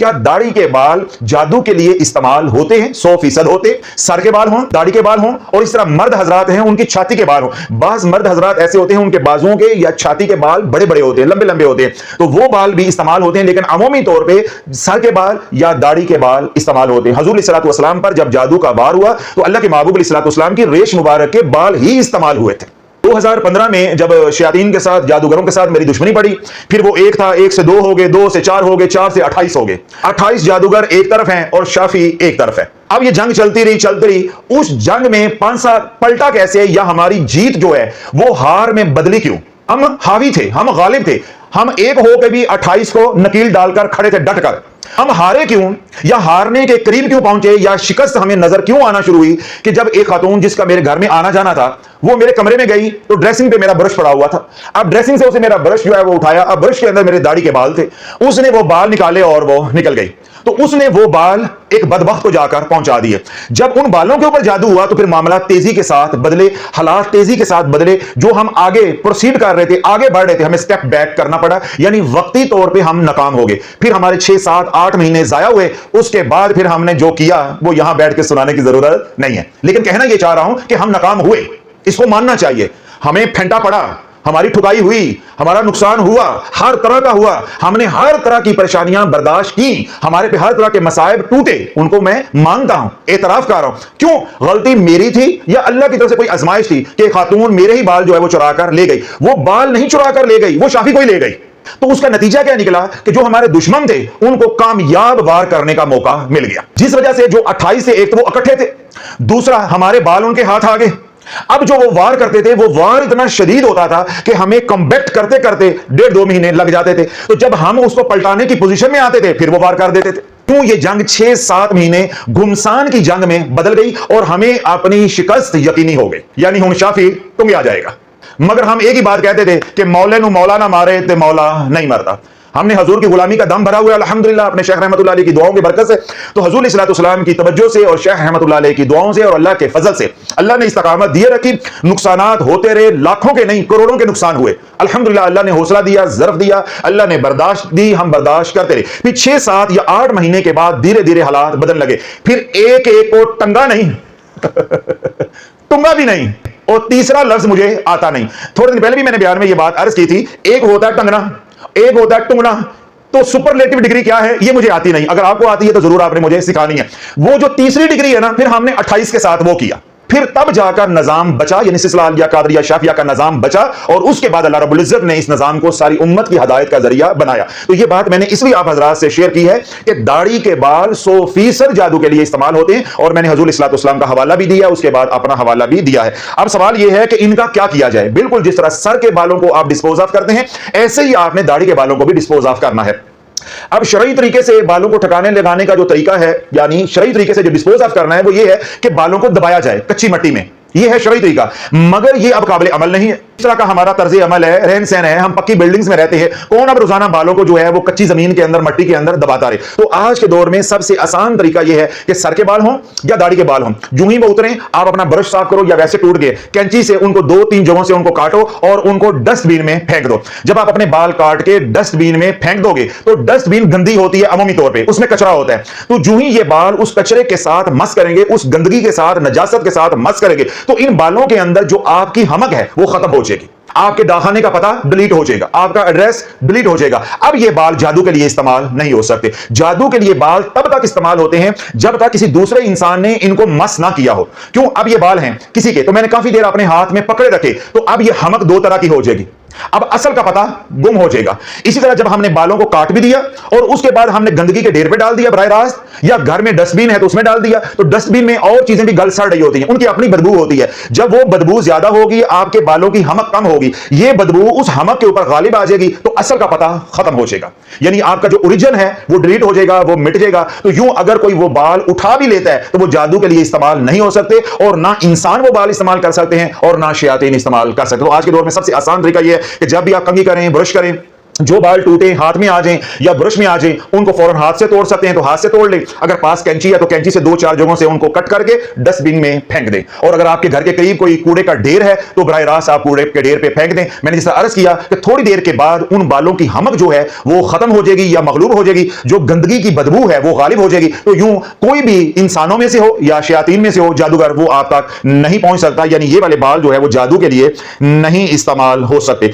क्या दाढ़ी के बाल जादू के लिए इस्तेमाल होते हैं? 100% होते। सर के बाल हों, दाढ़ी के बाल हों, और इस तरह मर्द हजरात हैं उनकी छाती के बाल हों। बाज मर्द हजरात ऐसे होते हैं उनके बाजुओं के या छाती के बाल बड़े बड़े होते हैं, लंबे लंबे होते हैं, तो वो बाल भी इस्तेमाल होते हैं, लेकिन अमूमी तौर पे सर के बाल या दाढ़ी के बाल इस्तेमाल होते हैं। हुजूर सल्लल्लाहु अलैहि वसल्लम पर जब जादू का वार हुआ तो अल्लाह के महबूब सल्लल्लाहु अलैहि वसल्लम की रेश मुबारक के बाल ही इस्तेमाल हुए थे। 2015 में जब शयातीन के साथ, जादूगरों के साथ मेरी दुश्मनी पड़ी, फिर वो एक था, 1 से 2 हो गए, 2 से 4 हो गए, 4 से 28 हो गए। 28 जादूगर एक तरफ हैं और शाफी एक तरफ है। अब ये जंग चलती रही। उस जंग में पांसा पलटा कैसे, या हमारी जीत जो है वो हार में बदली क्यों? हम हावी थे, हम गालिब थे, हम एक होकर भी 28 को नकील डालकर खड़े थे डटकर। हम हारे क्यों, या हारने के करीब क्यों पहुंचे, या शिकस्त हमें नजर क्यों आना शुरू हुई कि जब एक खातून जिसका मेरे घर में आना जाना था वो मेरे कमरे में गई तो ड्रेसिंग पे मेरा ब्रश पड़ा हुआ था। अब ड्रेसिंग से उसे मेरा ब्रश जो है वो उठाया, अब ब्रश के अंदर मेरे दाढ़ी के बाल थे, उसने वो बाल निकाले और वो निकल गई। तो उसने वो बाल एक बदबख्त को जाकर पहुंचा दिए। जब उन बालों के ऊपर जादू हुआ तो फिर मामला तेजी के साथ बदले, हालात तेजी के साथ बदले। जो हम आगे प्रोसीड कर रहे थे, आगे बढ़ रहे थे, हमें स्टेप बैक करना पड़ा, यानी वक्ती तौर पे हम नाकाम हो गए। फिर हमारे 6, 7, 8 महीने जाया हुए। उसके बाद फिर हमने जो किया वो यहां बैठ के सुनाने की जरूरत नहीं है, लेकिन कहना यह चाह रहा हूं कि हम नाकाम हुए, इसको मानना चाहिए। हमें फेंटा पड़ा, हमारी ठुकाई हुई, हमारा नुकसान हुआ, हर तरह का हुआ, हमने हर तरह की परेशानियां बर्दाश्त की, हमारे पे हर तरह के मसाइब टूटे, उनको मैं मानता हूं, एतराफ कर रहा हूं। क्यों? गलती मेरी थी या अल्लाह की तरफ से कोई आजमाइश थी कि खातून मेरे ही बाल जो है वो चुरा कर ले गई? वो बाल नहीं चुरा कर ले गई, वो शाफी को ही ले गई। तो उसका नतीजा क्या निकला कि जो हमारे दुश्मन थे उनको कामयाब वार करने का मौका मिल गया, जिस वजह से जो 28 से एक तो वो इकट्ठे थे, दूसरा हमारे बाल उनके हाथ आ गए। अब जो वो वार करते थे वो वार इतना शदीद होता था कि हमें कम्बैक्ट करते करते 1.5-2 महीने लग जाते थे। तो जब हम उसको पलटाने की पोजीशन में आते थे फिर वो वार कर देते थे। क्यों? ये जंग 6-7 महीने घुमसान की जंग में बदल गई और हमें अपनी शिकस्त यकीनी हो गई, यानी हुन शाफी तुम्हें आ जाएगा। मगर हम एक ही बात कहते थे कि मौले नु मौला ना मारे ते मौला नहीं मरता। हमने हजूर की गुलामी का दम भरा हुआ है अल्हम्दुलिल्लाह अपने शेख रहमतुल्लाह अलैह की दुआओं की बरकत से। तो हजूर सल्लल्लाहु अलैहि वसल्लम की तवज्जो से और शेख रहमतुल्लाह अलैह की दुआओं से और अल्लाह के फजल से अल्लाह ने इस्तकामत दिए रखी। नुकसानात होते रहे, लाखों के नहीं करोड़ों के नुकसान हुए। अल्हम्दुलिल्लाह अल्लाह ने हौसला दिया, ज़र्फ दिया, अल्लाह ने बर्दाश्त दी, हम बर्दाश्त करते रहे। फिर 6, 7 या 8 महीने के बाद धीरे धीरे हालात बदलने लगे। फिर एक एक को टंगा नहीं टुंगा भी नहीं, और तीसरा लफ्ज मुझे आता नहीं। थोड़े दिन पहले भी मैंने बयान में यह बात अर्ज की थी, एक होता है टंगना, एक होता है टुंगना। तो सुपरलेटिव डिग्री क्या है ये मुझे आती नहीं, अगर आपको आती है तो जरूर आपने मुझे सिखानी है। वो जो तीसरी डिग्री है ना, फिर हमने 28 के साथ वो किया, फिर तब जाकर निजाम बचा, यानी सिलसिला या कादरिया शाफिया का निजाम बचा, और उसके बाद अल्लाह रब्बुल इज्जत ने इस निजाम को सारी उम्मत की हदायत का जरिया बनाया। तो ये बात मैंने इसलिए आप हजरात से शेयर की है कि दाढ़ी के बाल 100% जादू के लिए इस्तेमाल होते हैं, और मैंने हुजूर सल्लल्लाहु अलैहि वसल्लम का हवाला भी दिया, उसके बाद अपना हवाला भी दिया है। अब सवाल यह है कि इनका क्या किया जाए। बिल्कुल जिस तरह सर के बालों को आप डिस्पोज ऑफ करते हैं, ऐसे ही आपने दाढ़ी के बालों को भी डिस्पोज ऑफ करना है। अब शरई तरीके से बालों को ठिकाने लगाने का जो तरीका है, यानी शरई तरीके से जो डिस्पोज ऑफ करना है, वो ये है कि बालों को दबाया जाए कच्ची मिट्टी में। ये है शरई तरीका, मगर ये अब काबिल अमल नहीं है। इस तरह का हमारा तर्ज अमल है, रहन सहन है, हम पक्की बिल्डिंग्स में रहते हैं, कौन अब रोजाना बालों को जो है वो कच्ची जमीन के अंदर, मट्टी के अंदर दबाता रहे। तो आज के दौर में सबसे आसान तरीका यह है कि सर के बाल हों या दाढ़ी के बाल हों, जो ही वो उतरें आप अपना ब्रश साफ करो, या वैसे टूट गए कैंची से उनको 2-3 जगहों से उनको काटो और उनको डस्टबिन में फेंक दो। जब आप अपने बाल काट के डस्टबिन में फेंक दोगे तो डस्टबिन गंदी होती है अमूमी तौर पर, उसमें कचरा होता है। तो जो ही ये बाल उस कचरे के साथ मस करेंगे, उस गंदगी के साथ, नजासत के साथ मस करेंगे, तो इन बालों के अंदर जो आपकी हमक है वो खत्म हो जाएगी, आपके डाखाने का पता डिलीट हो जाएगा, आपका एड्रेस डिलीट हो जाएगा। अब ये बाल जादू के लिए इस्तेमाल नहीं हो सकते। जादू के लिए बाल तब तक इस्तेमाल होते हैं जब तक किसी दूसरे इंसान ने इनको मस ना किया हो। क्यों? अब ये बाल हैं किसी के, तो मैंने काफी देर अपने हाथ में पकड़े रखे, तो अब ये हमक 2 तरह की हो जाएगी, अब असल का पता गुम हो जाएगा। इसी तरह जब हमने बालों को काट भी दिया और उसके बाद हमने गंदगी के ढेर पे डाल दिया बराह रास्त, या घर में डस्टबिन है तो उसमें डाल दिया, तो डस्टबिन में और चीजें भी गल सड़ रही होती हैं, उनकी अपनी बदबू होती है। जब वो बदबू ज्यादा होगी, आपके बालों की हमक कम होगी, ये बदबू उस हमक के ऊपर गालिब आ जाएगी, तो असल का पता खत्म हो जाएगा, यानी आपका जो ओरिजिन है वो डिलीट हो जाएगा, वो मिट जाएगा। तो यूं अगर कोई वो बाल उठा भी लेता है तो वो जादू के लिए इस्तेमाल नहीं हो सकते, और ना इंसान वो बाल इस्तेमाल कर सकते हैं और ना शयातीन इस्तेमाल कर सकते। तो आज के दौर में सबसे आसान तरीका यह है कि जब भी आप कंघी करें, ब्रश करें, जो बाल टूटे हाथ में आ जाएं या ब्रश में आ जाएं, उनको फौरन हाथ से तोड़ सकते हैं तो हाथ से तोड़ लें। अगर पास कैंची है तो कैंची से 2-4 जगहों से उनको कट करके डस्टबिन में फेंक दें। और अगर आपके घर के करीब कोई कूड़े का ढेर है तो बराह रास्त आप कूड़े के ढेर पे फेंक दें। मैंने जैसा अर्ज किया कि थोड़ी देर के बाद उन बालों की हमक जो है वो खत्म हो जाएगी या मगलूब हो जाएगी, जो गंदगी की बदबू है वो गालिब हो जाएगी। तो यूं कोई भी इंसानों में से हो या शयातीन में से हो जादूगर, वो आप तक नहीं पहुंच सकता। यानी ये वाले बाल जो है वो जादू के लिए नहीं इस्तेमाल हो सकते।